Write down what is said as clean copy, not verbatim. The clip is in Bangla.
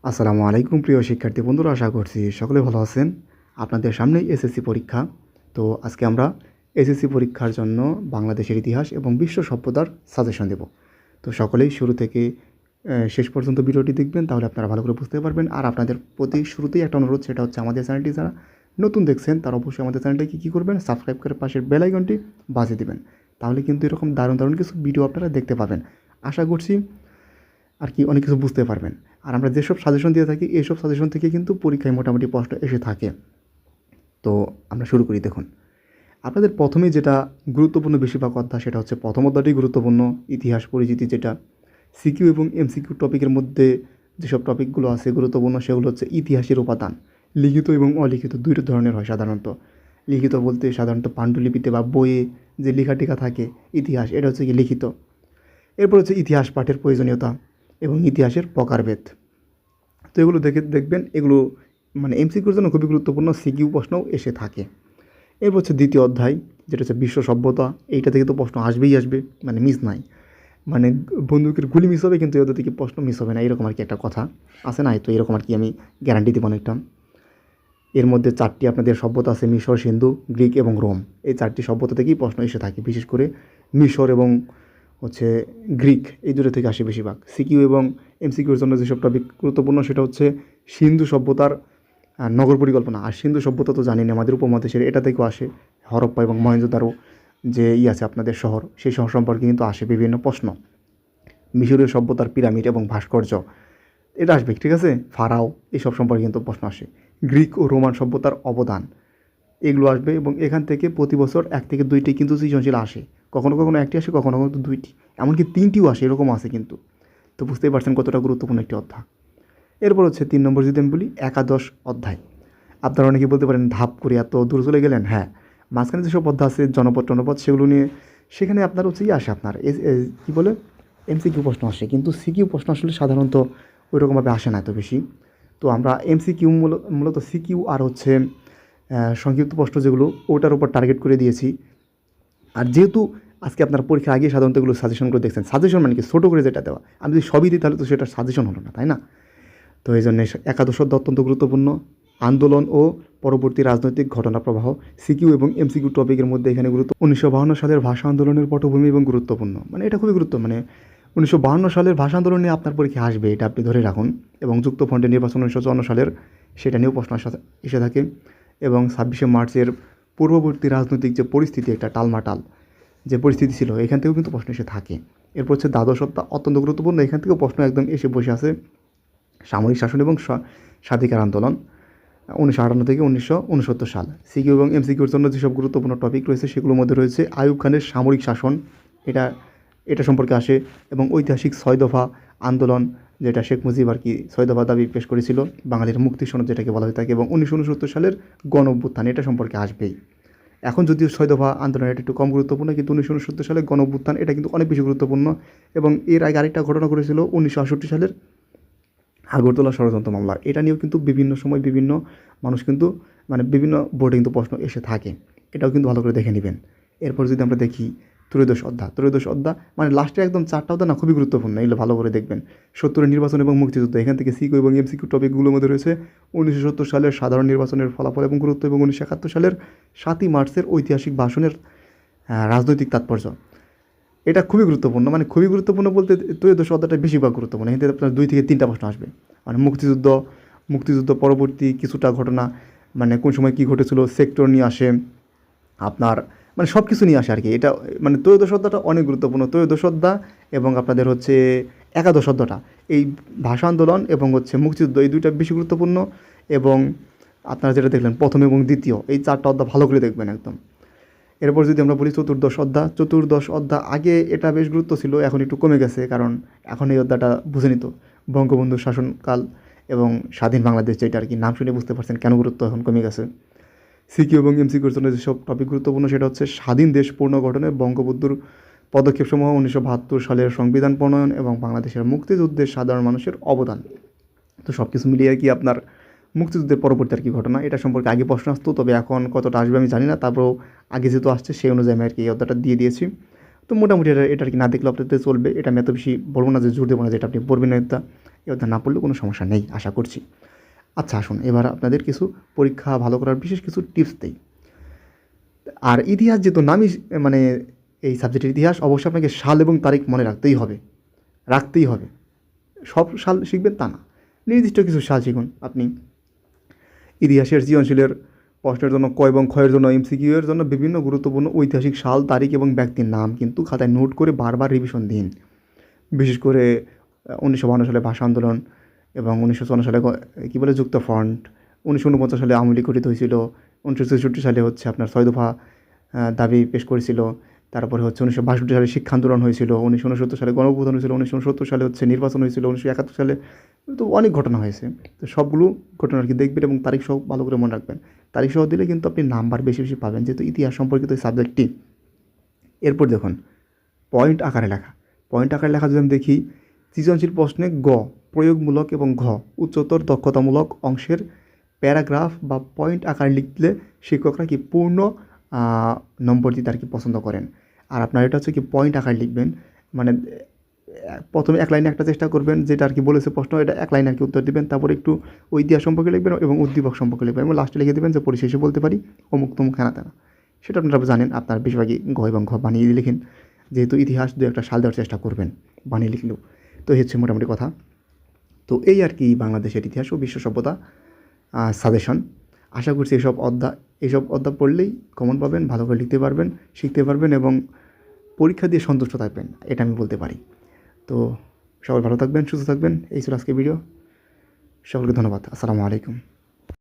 আসসালামু আলাইকুম প্রিয় শিক্ষার্থী বন্ধুরা, আশা করছি সকলে ভালো আছেন। আপনাদের সামনেই এসএসসি পরীক্ষা। তো আজকে আমরা এসএসসি পরীক্ষার জন্য বাংলাদেশের ইতিহাস এবং বিশ্ব সভ্যতার সাজেশন দেব। তো সকলেই শুরু থেকে শেষ পর্যন্ত ভিডিওটি দেখবেন, তাহলে আপনারা ভালো করে বুঝতে পারবেন। আর আপনাদের প্রতি শুরুতেই একটা অনুরোধ, সেটা হচ্ছে আমাদের চ্যানেলটি যারা নতুন দেখছেন তারা অবশ্যই আমাদের চ্যানেলটাকে কী করবেন, সাবস্ক্রাইব করে পাশের বেল আইকনটি বাজিয়ে দেবেন। তাহলে কিন্তু এরকম দারুণ দারুণ কিছু ভিডিও আপনারা দেখতে পাবেন। আশা করছি আর কি অনেক কিছু বুঝতে পারবেন। আর আমরা যেসব সাজেশন দিয়ে থাকি এইসব সাজেশন থেকে কিন্তু পরীক্ষায় মোটামুটি প্রশ্ন এসে থাকে। তো আমরা শুরু করি। দেখুন, আপনাদের প্রথমেই যেটা গুরুত্বপূর্ণ বেশিরভাগ অধ্যায়, সেটা হচ্ছে প্রথম অধ্যায়টি গুরুত্বপূর্ণ, ইতিহাস পরিচিতি, যেটা সিকিউ এবং এমসিকিউ টপিকের মধ্যে যেসব টপিকগুলো আছে গুরুত্বপূর্ণ সেগুলো হচ্ছে ইতিহাসের উপাদান। লিখিত এবং অলিখিত দুই ধরনের হয় সাধারণত। লিখিত বলতে সাধারণত পাণ্ডুলিপিতে বা বইয়ে যে লেখাটিকা থাকে ইতিহাস, এটা হচ্ছে কি লিখিত। এরপর হচ্ছে ইতিহাস পাঠের প্রয়োজনীয়তা এবং ইতিহাসের প্রকারভেদ। তো এগুলো দেখবেন, এগুলো মানে এমসিকিউর জন্য খুবই গুরুত্বপূর্ণ, সিকিউ প্রশ্নও এসে থাকে। এরপর হচ্ছে দ্বিতীয় অধ্যায়, যেটা হচ্ছে বিশ্ব সভ্যতা। এইটা থেকে তো প্রশ্ন আসবেই আসবে, মানে মিস নাই। মানে বন্দুকের গুলি মিস হবে কিন্তু ওদের থেকে প্রশ্ন মিস হবে না, এরকম আর কি একটা কথা আছে না? তো এরকম আর কি আমি গ্যারান্টি দেবো অনেকটা। এর মধ্যে চারটি আপনাদের সভ্যতা আছে, মিশর, সিন্ধু, গ্রিক এবং রোম। এই চারটি সভ্যতা থেকেই প্রশ্ন এসে থাকে, বিশেষ করে মিশর এবং হচ্ছে গ্রিক, এই দুটো থেকে আসে বেশিরভাগ। সিকিউ এবং এমসিকিউর জন্য যেসব টপিক গুরুত্বপূর্ণ সেটা হচ্ছে সিন্ধু সভ্যতার নগর পরিকল্পনা। আর সিন্ধু সভ্যতা তো জানি না আমাদের উপমহাদেশের, এটা থেকেও আসে। হরপ্পা এবং মহেঞ্জোদারো যে আছে আপনাদের শহর, সেই শহর সম্পর্কে কিন্তু আসে বিভিন্ন প্রশ্ন। মিশরীয় সভ্যতার পিরামিড এবং ভাস্কর্য, এটা আসবে, ঠিক আছে। ফারাও, এইসব সম্পর্কে কিন্তু প্রশ্ন আসে। গ্রিক ও রোমান সভ্যতার অবদান, এগুলো আসবে। এবং এখান থেকে প্রতি বছর 1 থেকে 2টি কিন্তু সৃজনশীল আসে। কখনো কখনো 1টি আসে, কখনো কখনো 2টি, এমনকি 3টিও আসে, এরকম আছে কিন্তু। তো বুঝতেই পারছেন কতটা গুরুত্বপূর্ণ একটি অধ্যায়। এরপর হচ্ছে 3 নম্বর যদি আমি বলি, একাদশ অধ্যায়। আপনারা অনেকে বলতে পারেন ধাপ করে এত দূর চলে গেলেন। হ্যাঁ, মাঝখানে যেসব অধ্যায় আছে জনপদ টনপদ, সেগুলো নিয়ে সেখানে আপনার হচ্ছে আসে আপনার কী বলে এমসিকিউ প্রশ্ন আসে, কিন্তু সিকিউ প্রশ্ন আসলে সাধারণত ওই রকমভাবে আসে না এত বেশি। তো আমরা এমসিকিউ মূলত সিকিউ আর হচ্ছে সংক্ষিপ্ত প্রশ্ন যেগুলো, ওটার উপর টার্গেট করে দিয়েছি। আর যেহেতু আজকে আপনার পরীক্ষার আগে সাধারণত এগুলো সাজেশনগুলো দেখছেন, সাজেশন মানে কি, ছোটো করে যেটা দেওয়া, আমি যদি সবই দিই তাহলে তো সেটা সাজেশন হলো না, তাই না? তো এই জন্য একাদশ অধ্যায় অত্যন্ত গুরুত্বপূর্ণ। আন্দোলন ও পরবর্তী রাজনৈতিক ঘটনা প্রবাহ, সিকিউ এবং এমসিকিউ টপিকের মধ্যে এখানে 1952 সালের ভাষা আন্দোলনের পটভূমি এবং গুরুত্বপূর্ণ, মানে এটা খুবই গুরুত্ব, মানে 1952 সালের ভাষা আন্দোলন নিয়ে আপনার পরীক্ষা আসবে, এটা আপনি ধরে রাখুন। এবং যুক্তফ্রন্টের নির্বাচন 1954 সালের, সেটা নিয়েও প্রশ্ন এসে থাকে। এবং 26শে মার্চের পূর্ববর্তী রাজনৈতিক যে পরিস্থিতি, একটা টালমাটাল যে পরিস্থিতি ছিল, এখান থেকেও কিন্তু প্রশ্ন এসে থাকে। এরপর হচ্ছে দ্বাদশ অধ্যায় অত্যন্ত গুরুত্বপূর্ণ, এখান থেকেও প্রশ্ন একদম এসে বসে আছে। সামরিক শাসন এবং স্বাধিকার আন্দোলন 1958 থেকে 1969 সাল। সিকিউ এবং এমসিকিউর জন্য যেসব গুরুত্বপূর্ণ টপিক রয়েছে সেগুলোর মধ্যে রয়েছে আইয়ুব খানের সামরিক শাসন, এটা এটা সম্পর্কে আসে। এবং ঐতিহাসিক 6 দফা আন্দোলন, যেটা শেখ মুজিব আর কি 6 দফা দাবি পেশ করেছিল, বাঙালির মুক্তি সনদ যেটাকে বলা হয়ে থাকে। এবং 1969 সালের গণ অভ্যুত্থান, এটা সম্পর্কে আসবেই। এখন যদিও 6 দফা আন্দোলন এটা একটু কম গুরুত্বপূর্ণ, কিন্তু 1969 সালের গণ অভ্যুত্থান এটা কিন্তু অনেক বেশি গুরুত্বপূর্ণ। এবং এর আগে আরেকটা ঘটনা ঘটেছিল 1968 সালের আগরতলা ষড়যন্ত্র মামলা, এটা নিয়েও কিন্তু বিভিন্ন সময় বিভিন্ন মানুষ কিন্তু মানে বিভিন্ন বোর্ডে কিন্তু প্রশ্ন এসে থাকে, এটাও কিন্তু ভালো করে দেখে নেবেন। এরপর যদি আমরা দেখি ত্রয়োদশ অধ্যায় মানে লাস্টে একদম 4টা অধ্যায় না, খুবই গুরুত্বপূর্ণ, এগুলো ভালো করে দেখবেন। 70-এর নির্বাচন এবং মুক্তিযুদ্ধ, এখান থেকে সিকিউ এবং এমসিকিউ টপিকগুলোর মধ্যে রয়েছে 1970 সালের সাধারণ নির্বাচনের ফলাফল এবং গুরুত্ব, এবং 1971 সালের 7ই মার্চের ঐতিহাসিক ভাষণের রাজনৈতিক তাৎপর্য। এটা খুবই গুরুত্বপূর্ণ, মানে খুবই গুরুত্বপূর্ণ বলতে ত্রয়োদশ অধ্যায়টা বেশিরভাগ গুরুত্বপূর্ণ, এখান থেকে আপনার 2 থেকে 3টা প্রশ্ন আসবে। মানে মুক্তিযুদ্ধ পরবর্তী কিছুটা ঘটনা, মানে কোন সময় কী ঘটেছিল, সেক্টর নিয়ে আসে আপনার, মানে সব কিছু নিয়ে আসে আর কি। এটা মানে ত্রয়োদশ অধ্যায়টা অনেক গুরুত্বপূর্ণ। ত্রয়োদশ অধ্যায় এবং আপনাদের হচ্ছে একাদশ অধ্যায়টা, এই ভাষা আন্দোলন এবং হচ্ছে মুক্তিযুদ্ধ, এই দুইটা বেশি গুরুত্বপূর্ণ। এবং আপনারা যেটা দেখলেন প্রথম এবং দ্বিতীয়, এই 4টা অধ্যায় ভালো করে দেখবেন একদম। এরপর যদি আমরা বলি চতুর্দশ অধ্যায় আগে এটা বেশ গুরুত্ব ছিল, এখন একটু কমে গেছে, কারণ এখন এই অধ্যায়টা বুঝে নিত বঙ্গবন্ধুর শাসনকাল এবং স্বাধীন বাংলাদেশ, যেটা আর কি নাম শুনে বুঝতে পারছেন কেন গুরুত্ব এখন কমে গেছে। সিকিউ এবং এমসিকিউর জন্য যেসব টপিক গুরুত্বপূর্ণ সেটা হচ্ছে স্বাধীন দেশ পুনর্গঠনে বঙ্গবন্ধুর পদক্ষেপসমূহ, 1972 সালের সংবিধান প্রণয়ন এবং বাংলাদেশের মুক্তিযুদ্ধে সাধারণ মানুষের অবদান। তো সব কিছু মিলিয়ে আর কি আপনার মুক্তিযুদ্ধের পরবর্তী আর কি ঘটনা, এটা সম্পর্কে আগে প্রশ্ন আসতো, তবে এখন কতটা আসবে আমি জানি না, তারপরেও আগে যেহেতু আসছে সেই অনুযায়ী আমি আর কি এই অধ্যায়টা দিয়ে দিয়েছি। তো মোটামুটি এটা আর কি না দেখলে আপনাদের চলবে, এটা আমি এত বেশি বলবো না যে জোর দেবো না যেটা আপনি পড়বেন না এটা। এই অধ্যায় না পড়লেও কোনো সমস্যা নেই আশা করছি। আচ্ছা আসুন এবার আপনাদের কিছু পরীক্ষা ভালো করার বিশেষ কিছু টিপস দেই। আর ইতিহাস যেহেতু নামই মানে এই সাবজেক্টের ইতিহাস, অবশ্যই আপনাকে সাল এবং তারিখ মনে রাখতেই হবে। সব সাল শিখবেন তা না, নির্দিষ্ট কিছু সাল শিখুন আপনি। ইতিহাসের সৃজনশীলের প্রশ্নের জন্য ক এবং ক্ষয়ের জন্য এমসিকিউ এর জন্য বিভিন্ন গুরুত্বপূর্ণ ঐতিহাসিক সাল, তারিখ এবং ব্যক্তির নাম কিন্তু খাতায় নোট করে বারবার রিভিশন দিন। বিশেষ করে 1952 সালে ভাষা আন্দোলন এবং 1954 সালে কী বলে যুক্ত ফ্রন্ট, 1949 সালে আওয়ামী লীগ গঠিত হয়েছিল, 1963 সালে হচ্ছে আপনার 6 দফা দাবি পেশ করেছিল, তারপরে হচ্ছে 1962 সালে শিক্ষা আন্দোলন হয়েছিল, 1969 সালে গণঅভ্যুত্থান হয়েছিল, 1970 সালে হচ্ছে নির্বাচন হয়েছিল, 1971 সালে তো অনেক ঘটনা হয়েছে। তো সবগুলো ঘটনা আর কি দেখবেন এবং তারিখ সহ ভালো করে মনে রাখবেন। তারিখ সহ দিলে কিন্তু আপনি নাম্বার বেশি বেশি পাবেন, যেহেতু ইতিহাস সম্পর্কিত এই সাবজেক্টটি। এরপর দেখুন পয়েন্ট আকারে লেখা। পয়েন্ট আকারে লেখা যদি আমি দেখি, সৃজনশীল প্রশ্নে গ প্রয়োগমূলক এবং ঘ উচ্চতর দক্ষতামূলক অংশের প্যারাগ্রাফ বা পয়েন্ট আকারে লিখলে শিক্ষকরা কি পূর্ণ নম্বর দিতে আর কি পছন্দ করেন। আর আপনার এটা হচ্ছে কি পয়েন্ট আকারে লিখবেন, মানে প্রথমে এক লাইনে একটা চেষ্টা করবেন, যেটা আর কি বলেছে প্রশ্ন এটা এক লাইনে আর কি উত্তর দেবেন, তারপর একটু ওই ইতিহাস সম্পর্কে লিখবেন এবং উদ্দীপক সম্পর্কে লিখবেন এবং লাস্টে লিখে দেবেন যে পরিশেষে বলতে পারি অমুক তমুক হেনা তেনা। সেটা আপনারা জানেন, আপনার বেশিরভাগই গ এবং ঘ বানিয়ে লিখেন, যেহেতু ইতিহাস দু একটা সাল দেওয়ার চেষ্টা করবেন বানিয়ে লিখলেও। তো এই হচ্ছে মোটামুটি কথা। তো এই আর কি বাংলাদেশের ইতিহাস ও বিশ্ব সভ্যতা সাজেশন। আশা করছি এইসব অধ্যায় পড়লেই কমন পাবেন, ভালো করে লিখতে পারবেন, শিখতে পারবেন এবং পরীক্ষা দিয়ে সন্তুষ্ট থাকবেন, এটা আমি বলতে পারি। তো সবাই ভালো থাকবেন, সুস্থ থাকবেন। এই ছিল আজকের ভিডিও। সকলকে ধন্যবাদ। আসসালামু আলাইকুম।